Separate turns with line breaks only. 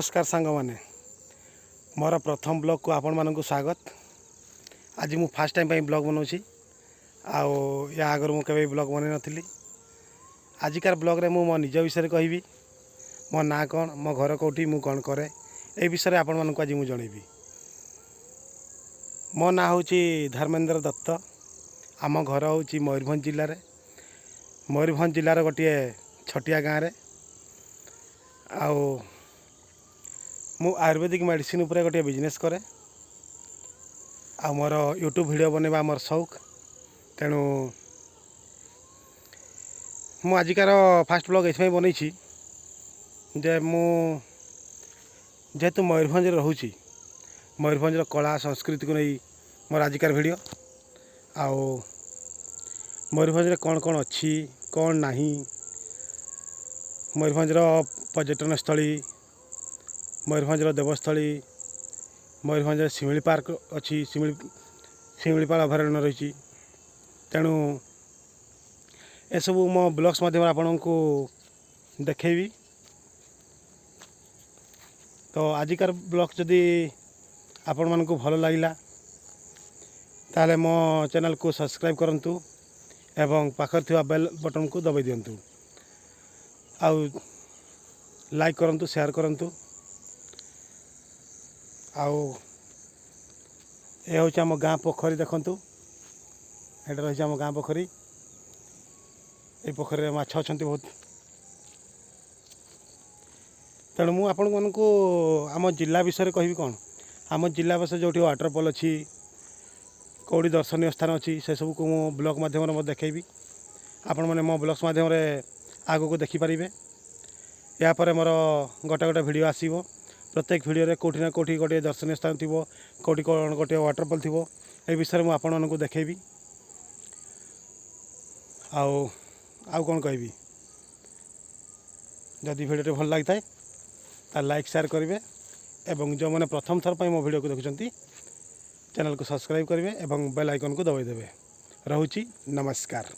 नमस्कार सांग मैंने मोर प्रथम ब्लॉग को आपण मानक स्वागत। आज मु फास्ट टाइम ब्लॉग बनाऊँगी या आगर मुझे ब्लॉग बन नी। आजिकार ब्लॉग रे मु मो निज विषय कहबी, मो ना कौन, मो घर कौटी, मु कौन करे ए विषय आपण मानक आज मुझे जनइबी। मो ना हूँ धर्मेंद्र दत्त। आम घर हूँ मयूरभंज जिले में। मयूरभंज जिलार गोटे छटिया गाँव में मु आयुर्वेदिक मेडिसिन उपरे गोटे बिजनेस करे। मोर यूट्यूब वीडियो बनवा मोर शौक। तेणु मु आजिकार फास्ट ब्लॉग ये बनई जे मु जेहेतु मयूरभंज रोची, मयूरभंज कला संस्कृति को नहीं मोर आजिकार वीडियो। मयूरभंज कौन कौन अच्छी कौन नहीं, मयूरभंज पर्यटन स्थली, मयूरभंज देवस्थली, मयूरभंज शिमिली पार्क अच्छी, शिमिलीपाल अभयारण्य रही। तेणु एसबू मो ब्लॉग्स माध्यम आपण को देखेबी। तो आजिकार ब्लॉग जदि आपण मन को भल लगिला ताले मो चैनल को सब्सक्राइब करंतु एवं पाखर थिबा बेल बटन को दबाई दियंतु। आउ लाइक करंतु, शेयर करंतु। ये हूँ आम गाँ पोखरी देखु, ये रही आम गाँ पोखरी। ये पोखरी में माछ अच्छा बहुत। तेणु मुझे आपण मन को आम जिला विषय कहबी कौन, आम जिला विषय जो वाटरफॉल अच्छी, कौड़ी दर्शनीय स्थान अच्छी, से सब को मो ब्लॉग माध्यम देखेबी। आपण मैंने मो ब्लॉग्स माध्यम आग को देखिपारे। यापर मोर गोटे गोटे वीडियो आसो। प्रत्येक वीडियो रे कोठी ना कोठी गोटे दर्शनीय स्थान थी, कोठी कौन गोटे वाटरफॉल थी, ए विषय मुझे आपण मानक देखेबी। आउ कौन कहबी, जदि वीडियो भल लगी था लाइक शेयर करेंगे एवं जो मैंने प्रथम थर पर मो वीडियो को देखुं चैनल को सब्सक्राइब करेंगे एवं बेल आइकन को दबाई देवे। रहुची नमस्कार।